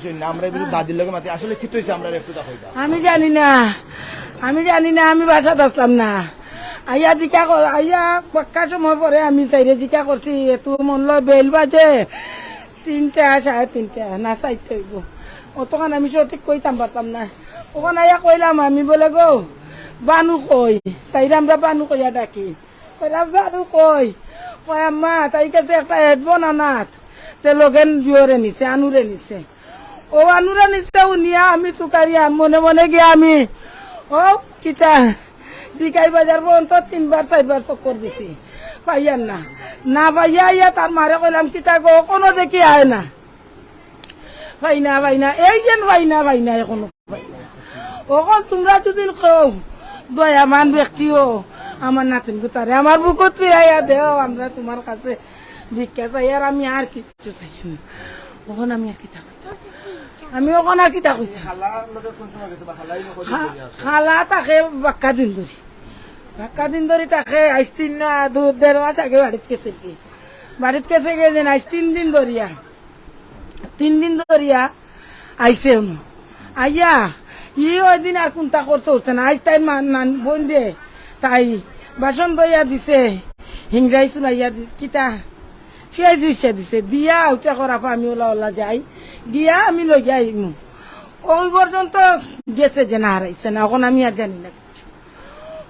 আইছেন না আমরা এই দাদির লগে মাতি আসলে কি হইছে আমরা একটু দেখাইবা আমি জানি না আমি বাসাত আসলাম না আইয়া জিকা আইয়া পাক্কা সময় পরে আমি তাইরে জিকা করছি এত মন লয় বেল বাজে 3টা 3:30 না 4টা হইব অতক্ষণ আমি সঠিক কইতাম পারতাম না ওখানে আইয়া কইলাম আমি বলে গো বানু কই তাইরে আমরা বানু কইয়া ডাকি কইলাম বানু কই কয় আম্মা তাই কাছে একটা হেডফোন আনাত তে লগেন জুয়রে নিছে আনুরে নিছে ও আনুরে নিছে উনিয়া আমি তুকারিয়া মনে মনে গিয়া আমি ও কিতা দিকাই বাজার পর্যন্ত 3বার 4বার চক্কর দিছি পাইয়ার না পাইয়া ইয়া তার মারে কইলাম কিতা গো কোনো দেখি আয় না ভাইনা এই যেন ভাইনা এখনো ভাইনা ওখন তোমরা দুদিন কও দয়ামান ব্যক্তিও আমার নাতিন গুতারে আমার বুকত ফিরাইয়া দেও আমরা তোমার কাছে ভিক্ষা চাই আর আমি আর কিছু চাই না ওখন আমি আর কিতা কইতাম আমি ওখন আর কিতা কইতাম খালা লগে কোন সময় গেছে বা খালাই নকই খালা তাকে বাক্কা দিন ধরি তাকে আইস 3 না 2.5 মাস আগে বাড়িত কেসে গিয়ে আইস 3 দিন ধরিয়া আইসে আইয়া ওই দিন আর কোনটা করছে উঠছে না আইস তাই বোন দে তাই বাসন দইয়া দিছে হিংরাই শুনাইয়া কিতা পেঁয়াজ উইসা দিছে দিয়া উঠা করা আমি ওলা যাই গিয়া আমি লই যাই ওই পর্যন্ত গেছে যে না হারাইছে না এখন আমি আর জানি না কিছু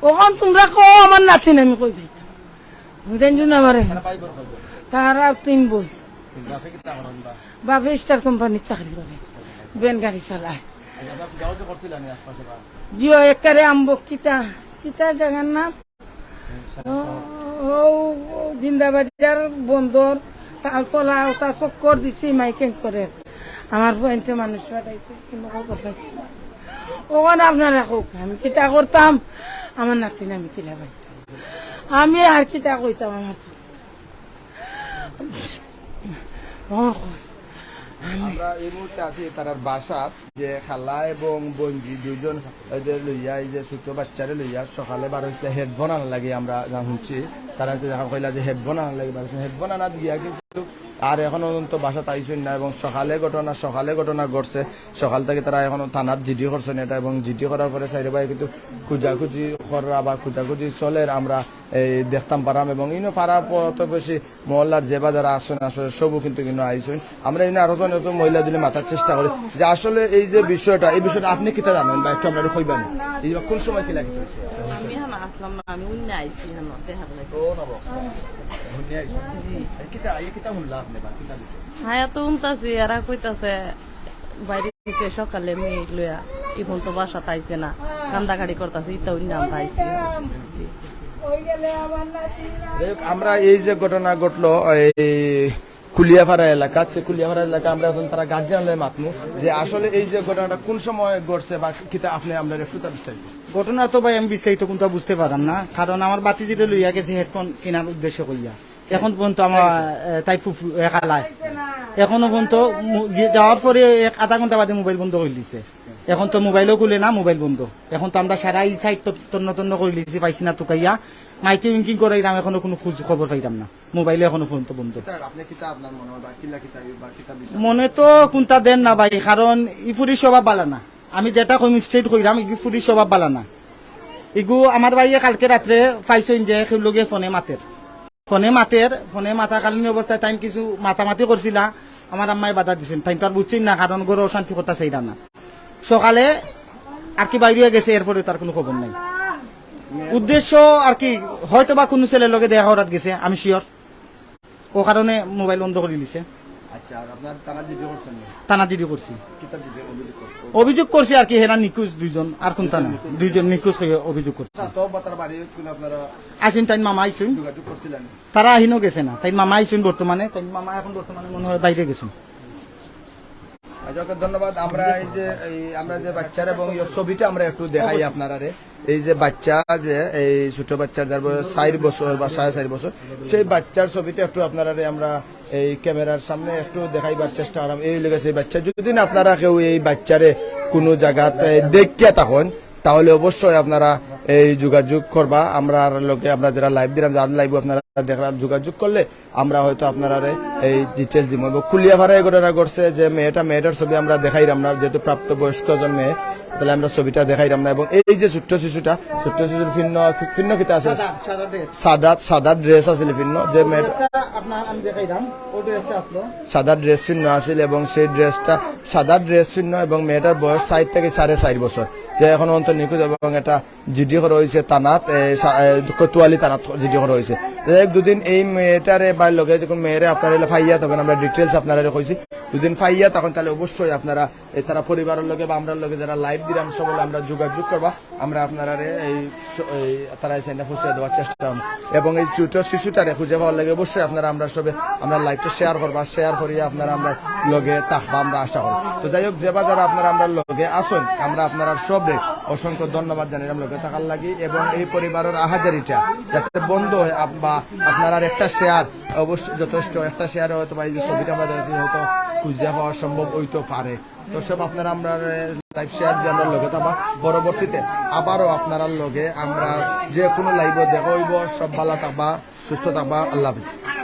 ওখান তোমরা কো আমার নাতিন আমি কই ভাইতাম বুঝেন না আমারে তারা 3 বই বাপে স্টার কোম্পানির চাকরি করে বেন গাড়ি চালায় জিও একারে আম্ব কিতা জায়গার নাম ও জিন্দাবাজার বন্দর তালতলা ওটা চক্কর দিছি মাইকেন করে আমার পয়েন্টে মানুষ পাঠাইছে কিন্তু খবর পাইছি ওখানে আপনারা হোক আমি কিতা করতাম আমার নাতিন আমি কিলা পাইতাম আমি আর কিতা কইতাম আমার আমরা এই মুহূর্তে আছি তার বাসা যে খালা এবং বঞ্জি দুজন লইয়া এই যে ছোট বাচ্চারে লইয়া সকালে বার হয়েছিল হেডফোন আনা লাগে আমরা শুনছি তারা যখন কইলা যে হেডফোন আনা লাগে হেডফোন আনা গিয়া কিন্তু আর এখনো তো বাসা তাইছেন না এবং সকালে ঘটনা ঘটছে সকাল থেকে তারা এখনো থানার জিডি করছেন এটা এবং জিডি করার পরে সাইড ভাই কিন্তু খুঁজাখুঁজি করা বা খুঁজাখুঁজি চলে আমরা এই দেখতাম পারাম এবং ইনো পাড়ার প্রতিবেশী মহল্লার যে বা যারা আসেন আসলে সবও কিন্তু আইসেন আমরা ইনো আরো নতুন মহিলা দিলে মাথার চেষ্টা করি যে আসলে এই যে বিষয়টা আপনি কিতা জানেন বা একটু আমরা কইবেন এই কোন সময় কি লাগে হয়েছে সকালে মেয়ে লইয়া এখন তো বাসা পাইছে না কান্দা গাড়ি করতেছে ইতাও নাম পাইছে আমরা এই যে ঘটনা ঘটলো কুলিয়াপাড়া এলাকা সে কুলিয়াপাড়া এলাকা আমরা এখন তারা গার্জিয়ান মাতমু যে আসলে এই যে ঘটনাটা কোন সময় ঘটছে বা কিতা আপনি আমরা একটু বিস্তারিত ঘটনা তো ভাই আমি বিস্তারিত কোনটা বুঝতে পারলাম না কারণ আমার বাতি যেটা লইয়া গেছে হেডফোন কেনার উদ্দেশ্য কইয়া এখন পর্যন্ত আমার তাই ফুফু একালায় এখনো পর্যন্ত যাওয়ার পরে 1/2 ঘন্টা বাদে মোবাইল বন্ধ করে দিছে এখন তো মোবাইলও খুলে না মোবাইল বন্ধ এখন তো আমরা সারা এই সাইড তন্ন করে লিছি পাইছি না তুকাইয়া মাইকে উইঙ্কিং করাইলাম এখনো কোনো খোঁজ খবর পাইলাম না মোবাইলে এখনো পর্যন্ত বন্ধ মনে তো কোনটা দেন না ভাই কারণ ইফুরি স্বভাব বালা না আমি যেটা কই স্ট্রেট কইলাম ইফুরি স্বভাব বালা না ইগু আমার ভাইয়ে কালকে রাত্রে পাইছেন যে সেগুলোকে ফোনে মাথাকালীন অবস্থায় টাইম কিছু মাতামাতি করছিলা আমার আম্মাই বাধা দিচ্ছেন তাই তো আর বুঝছেন না কারণ গরু অশান্তি করতে চাইলাম না সকালে আর কি বাইরে গেছে এরপরে তার কোনো খবর নাই উদ্দেশ্য আর কি হয়তো বা কোনো ছেলের লগে দেখা করাত গেছে আমি শিওর ও কারণে মোবাইল বন্ধ করে দিছে থানা জিডি করছি অভিযোগ করছি আর কি হেরা নিখোঁজ দুইজন আর কোনটা না দুইজন নিখোঁজ অভিযোগ করছে আইসুন তাই মামা আইসুন তারা আহিনও গেছে না তাই মামা আইসুন বর্তমানে মনে হয় বাইরে গেছেন ধন্যবাদ আমরা এই যে বাচ্চার এবং ছবিটা আমরা একটু দেখাই আপনারা এই যে বাচ্চা যে এই ছোট বাচ্চার যার বয়স 4 বছর বা 4.5 বছর সেই বাচ্চার ছবিটা একটু আপনারা আমরা এই ক্যামেরার সামনে একটু দেখাইবার চেষ্টা করলাম এই লেগেছে বাচ্চা যদি আপনারা কেউ এই বাচ্চারে কোনো জায়গাতে দেখিয়া থাকেন তাহলে অবশ্যই আপনারা এই যোগাযোগ করবা আমরা লোকে আমরা যারা লাইভ দিলাম যারা লাইভ আপনারা দেখার যোগাযোগ করলে আমরা হয়তো আপনারা এই ডিটেলস দিব। এবং কুলিয়াপাড়া এই ঘটনা ঘটছে যে মেয়েটার ছবি আমরা দেখাইলাম না, যেহেতু প্রাপ্ত বয়স্ক জন মেয়ে, তাহলে আমরা ছবিটা দেখাইলাম না। এবং এই যে ছোট্ট শিশুর ভিন্ন কিতা আছে, সাদা ড্রেস আছে ভিন্ন, যে মেয়েটা সাদা ড্রেস ভিন্ন আছিল এবং সেই ড্রেসটা সাদা ড্রেস ভিন্ন এবং মেয়েটার বয়স 4 থেকে 4.5 বছর, যে এখন অন্ত নিখোঁজ। এবং এটা জিডি করা হয়েছে থানাত, কোতোয়ালি থানাত জিডি করা হয়েছে। দুদিন এই মেয়েটারে বা লগে যখন মেয়েরে আপনারা ফাইয়া তখন আমরা ডিটেলস আপনারা কইছি, দুদিন ফাইয়া তখন তাহলে অবশ্যই আপনারা তারা পরিবারের লগে বা আমরা লগে যারা লাইভ দিলাম সবাই আমরা যোগাযোগ করবা, আমরা আপনারা এই তারা সেন্ডা ফুসিয়ে দেওয়ার চেষ্টা করব। এবং এই ছোট শিশুটারে খুঁজে পাওয়ার লাগে অবশ্যই আপনারা আমরা সবে আমরা লাইভটা শেয়ার করবা, শেয়ার করিয়া আপনারা আমরা লগে থাকবা, আমরা আশা করি। তো যাই হোক, যেবা যারা আপনারা আমরা লগে আসুন, আমরা আপনারা সবে অসংখ্য ধন্যবাদ জানাইলাম লগে থাকার লাগি। এবং এই পরিবারের আহাজারিটা যাতে বন্ধ হয় বা আপনারা একটা শেয়ার অবশ্যই যথেষ্ট, একটা শেয়ার হয়তো বা এই যে ছবিটা আমরা দেখি হয়তো খুঁজে পাওয়া সম্ভব হইতে পারে। তো সব আপনারা আমরা লাইভ শেয়ার দিয়ে আমরা লগে থাকবা, পরবর্তীতে আবারও আপনারা লগে আমরা যে কোনো লাইভ দেখা হইব। সব ভালো থাকবা, সুস্থ থাকবা, আল্লাহ হাফিজ।